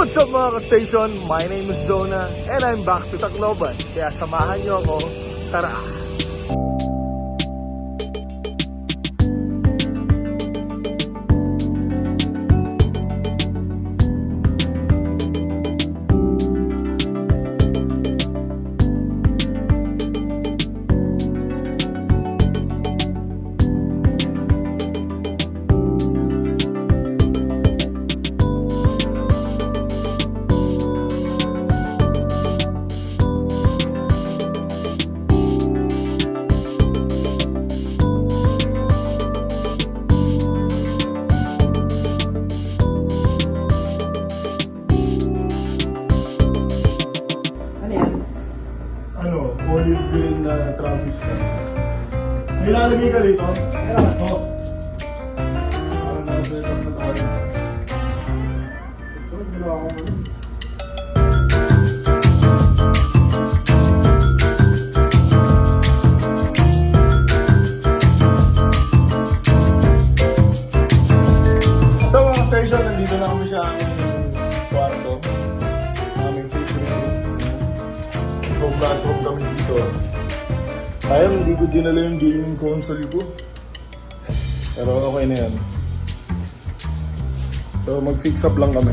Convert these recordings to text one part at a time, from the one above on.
What's up mga ka-station? My name is Jonah and I'm back to Tacloban. Kaya samahan nyo ako. Tara! Olive green na Travis Scott. May lalagay ka dito? Meron ako. Parang nabetap na tayo. Ito, ginawa ko mo. So mga station, nandito na kami sa aming kwarto. Aming favorite room. So bathroom kami dito. Sayang hindi ko dinala yung gaming console ko. Pero okay na yan. So mag-fix up lang kami.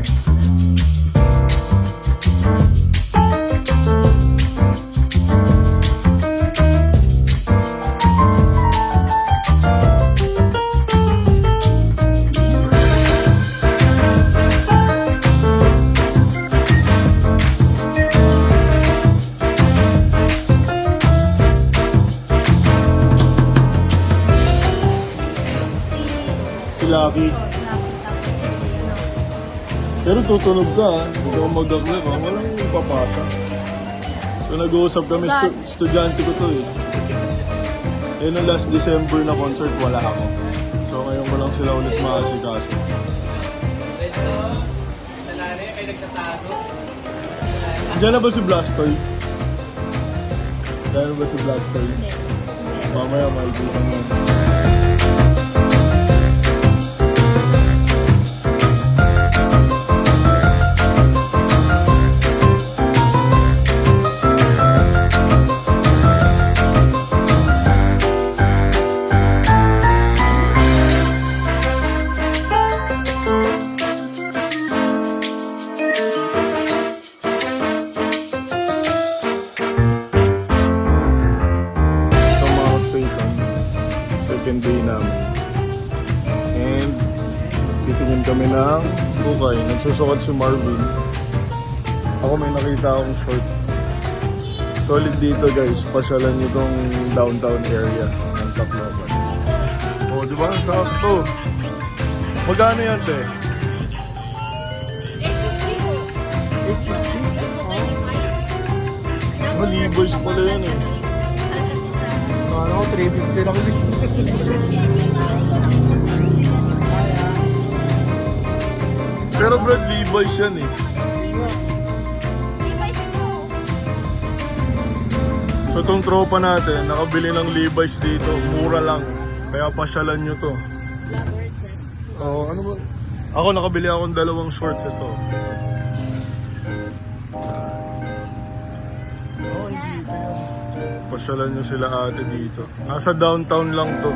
Lucky. Pero tutunog ka ha. Huwag kang mag-declare ha. Walang papasa. So nag-uusap kami, estudyante ko to eh. Yun ang last December na concert, wala ako. So ngayon ko lang sila ulit maasikaso. Diyan na ba si Blastoy? Diyan na ba si Blastoy? Mamaya makikita mo. Second day namin. And titingin kami ng bukay. Nagsusukat si Marvin. Ako may nakita akong short. Solid dito guys. Pasyalan nyo itong downtown area ng Tacloban. Oh, di ba? Sakto. Magkano yan, te? 850. Oh, Levi's pala yan eh. Ano, 350 lang kasi. Pero bro, Levi's yan eh. So itong tropa natin, nakabili ng Levi's dito. Mura lang. Kaya pasyalan nyo to. Oo, ano ba? Ako nakabili akong dalawang shorts ito. Pasyalan nyo sila ate dito. Nasa downtown lang to.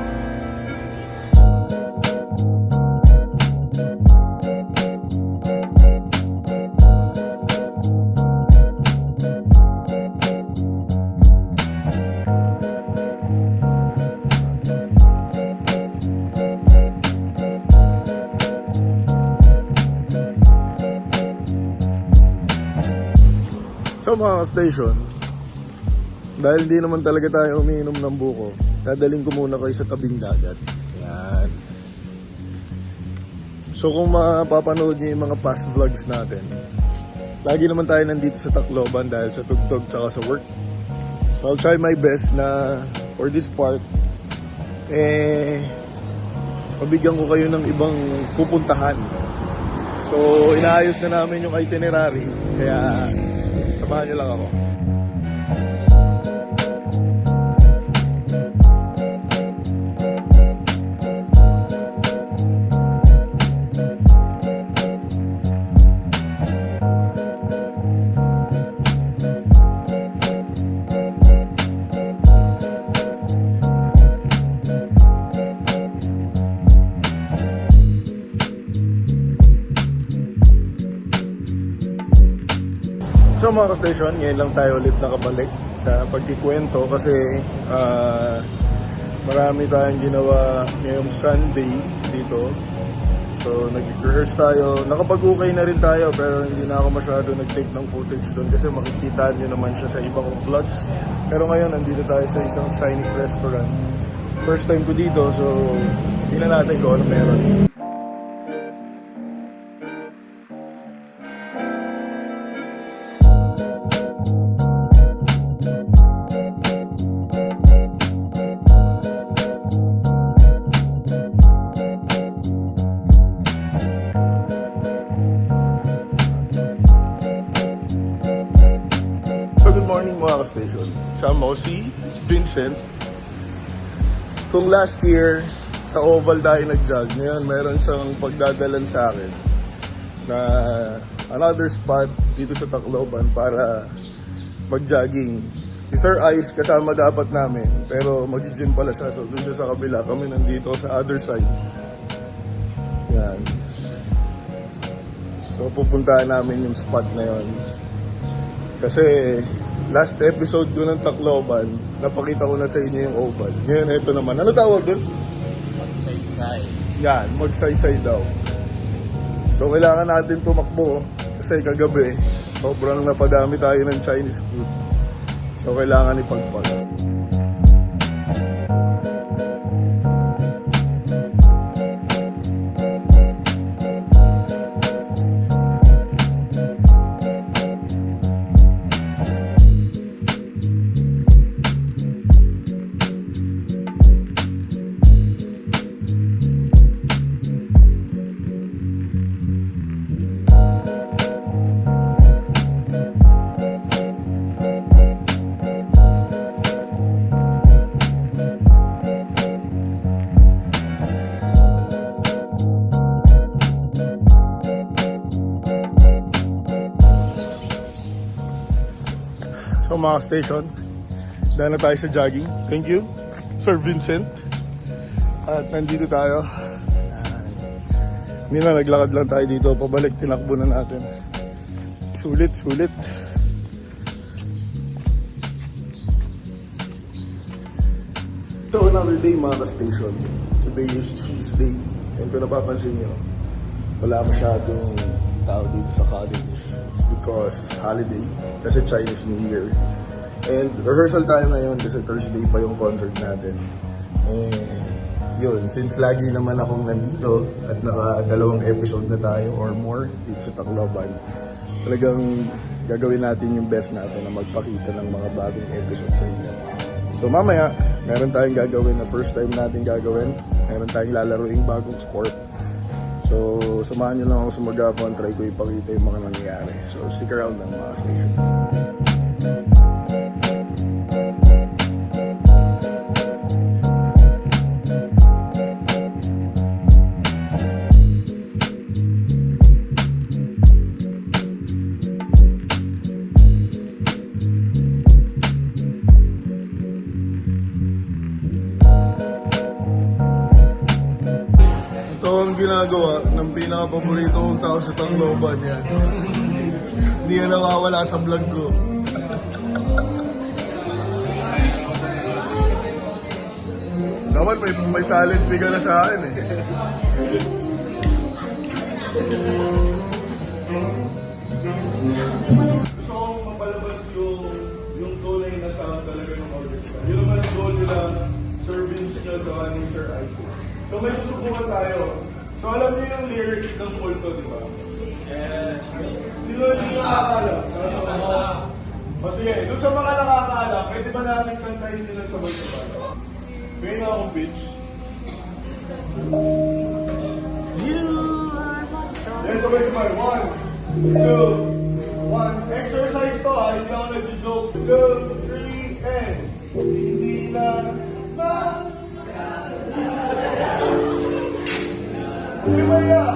So mga station, dahil hindi naman talaga tayo umiinom ng buko, dadaling ko muna kayo sa tabing dagat. Yan. So kung mapapanood niyo yung mga past vlogs natin, lagi naman tayo nandito sa Tacloban dahil sa tugtog tsaka sa work. So I'll try my best na for this part, mabigyan ko kayo ng ibang pupuntahan. So inaayos na namin yung itinerary, kaya samahan niyo lang ako. So mga ka-station, ngayon lang tayo ulit nakabalik sa pagkikwento kasi marami tayong ginawa ngayong Sunday dito. So nag-rehearse tayo, nakapag-ukay na rin tayo pero hindi na ako masyado nag-take ng footage doon kasi makikita nyo naman siya sa ibang vlogs. Pero ngayon nandito tayo sa isang Chinese restaurant. First time ko dito, so tingnan natin kung ano meron. Good morning mga ka-station. Kasama ko si Vincent. Kung last year sa Oval tayo nag-jog, ngayon meron siyang pagdadalan sa akin na another spot dito sa Tacloban para mag-jogging. Si Sir Ice kasama dapat namin pero mag-gym pala siya, so dun siya sa kabila, kami nandito sa other side. Yan. So pupuntahan namin yung spot na yon. Kasi last episode ko ng Tacloban, napakita ko na sa inyo yung Oval. Ngayon, ito naman. Ano tawag doon? Magsaysay. Yan, magsaysay daw. So, kailangan natin tumakbo kasi kagabi, sobrang napadami tayo ng Chinese food. So, kailangan ipagpag. So mga station, dahil na tayo sa jogging. Thank you, Sir Vincent. At nandito tayo. Hindi na, naglakad lang tayo dito. Pabalik, tinakbo na natin. Sulit, sulit. So another day mga ka-station. Today is Tuesday. And kung napapansin nyo, wala masyadong tao dito sa cottage. It's because holiday, kasi Chinese New Year. And rehearsal tayo ngayon kasi Thursday pa yung concert natin. And yun, since lagi naman akong nandito at naka-2 episode na tayo or more dito sa Tacloban, talagang gagawin natin yung best natin na magpakita ng mga bagong episode sa inyo. So mamaya, meron tayong gagawin na first time natin gagawin. Meron tayong lalaruing bagong sport. So, samahan nyo lang ako sa Magapon. Try ko ipakita yung mga nangyayari. So, stick around lang mga station. Ito ang ginagawa ng pinaka-paborito kong tao sa Tacloban yan. Hindi yan nawawala sa vlog ko. Dapat may talent bigyan na sa akin eh. Gusto kong mapalabas yung tunay na sound talaga ng orchestra. Yun naman ang goal nila, Sir Vince nyo, at ni Sir Isaac. So may susubukan tayo. So alam niyo yung lyrics ng Multo, di ba? Yeah. Sino yung nakakaalam? O sige, doon sa mga nakakaalam, pwede ba namin kantahin nila sa sabay-sabay? May nga akong pitch. Yes, sabay-sabay. 1, 2, 1. Exercise to ha, hindi ako nag-joke. 2, 3, and hindi na Himaya!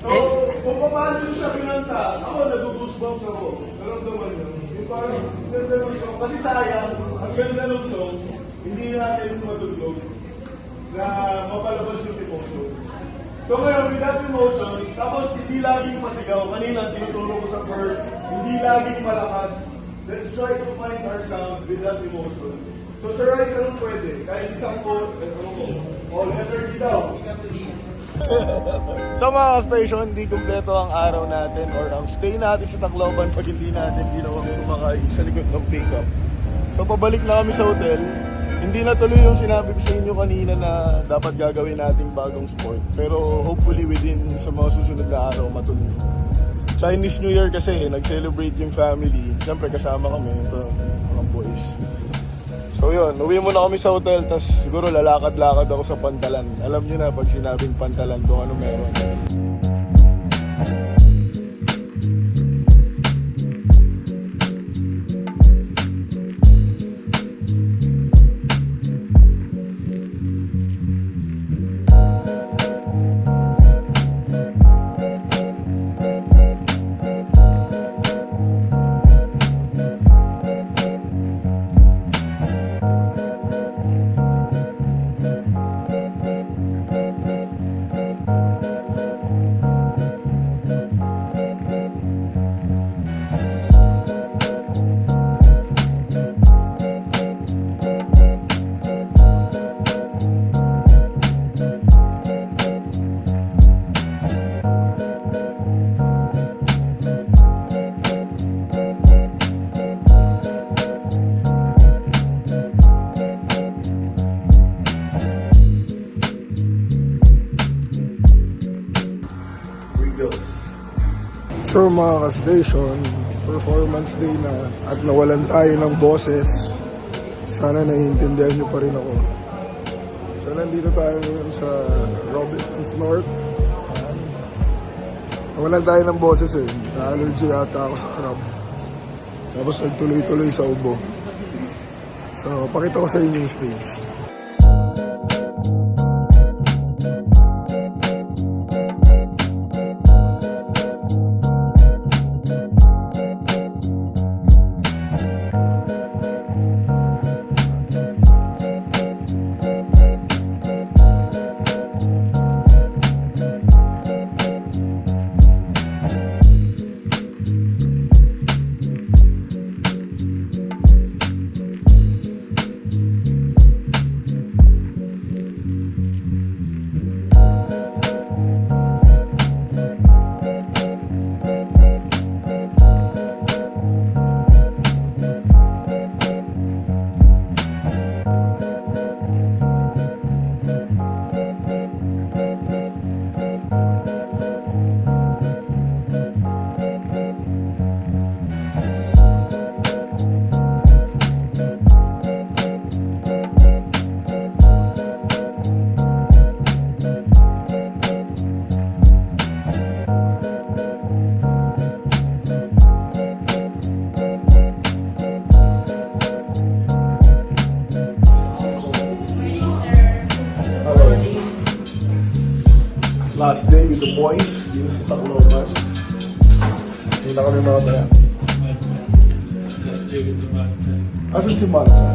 So, kung paano yung siya kinanta, ako nag-goosebumps ako. Naramdaman nyo. Yung parang ganda ng song. Kasi sayang, ang ganda ng song, hindi natin matutulog na mapalabas yung emotion. So ngayon, with that emotion, tapos hindi laging pasigaw. Kanina, tinuturo ko sa bird, hindi laging malakas. Let's try to find our sound with that emotion. So Sir Rice, anong pwede? Kahit isang quote, all energy daw. Sa mga station, hindi kumpleto ang araw natin or ang stay natin sa Tacloban pag hindi natin ginawang sumakay sa likod ng pickup. So pabalik na kami sa hotel. Hindi na tuloy yung sinabi ko sa inyo kanina na dapat gagawin nating bagong sport. Pero hopefully within sa mga susunod na araw matuloy. Chinese New Year kasi nag-celebrate yung family. Siyempre kasama kami ito mga boys. So yun, uwi muna kami sa hotel, tas siguro lalakad-lakad ako sa Pantalan. Alam nyo na pag sinabing Pantalan kung ano meron. So mga ka-station, performance day na at nawalan tayo ng boses. Sana naiintindihan nyo pa rin ako. So nandito tayo ngayon sa Robinsons North. Nawalan tayo ng boses eh. Na-allergy ata ako sa crab. Tapos nagtuloy-tuloy sa ubo. So pakita ko sa inyo yung stage. Last day with the boys, dito sa Tacloban. Hindi na kami mamaya. Asan si Mancha?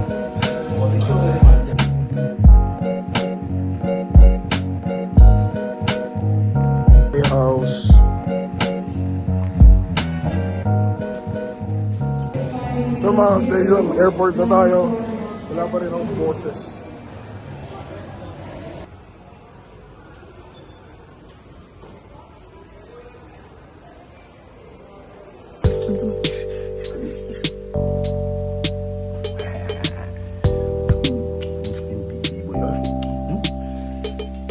House. So mga station, airport na tayo. Wala pa rin akong boses.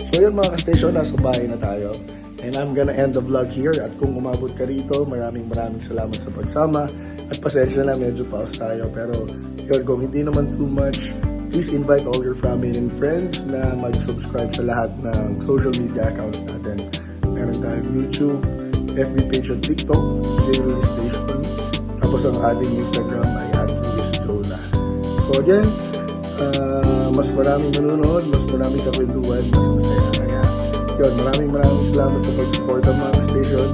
So yun mga ka-station, nasa bahay na tayo. And I'm gonna end the vlog here. At kung umabot ka rito, maraming salamat sa pagsama. At pasensya na, medyo pause tayo. Pero yun, kung hindi naman too much, please invite all your family and friends na mag-subscribe sa lahat ng social media accounts natin. Meron tayong YouTube, FB page at TikTok, Daily Station. Tapos ang ating Instagram ay @JoNah. So again, mas maraming nanonood, mas maraming kakwentuhan, mas masaya. Kaya yun, maraming salamat sa pag-support ng mga station.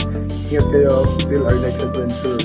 Ingat kayo till our next adventure.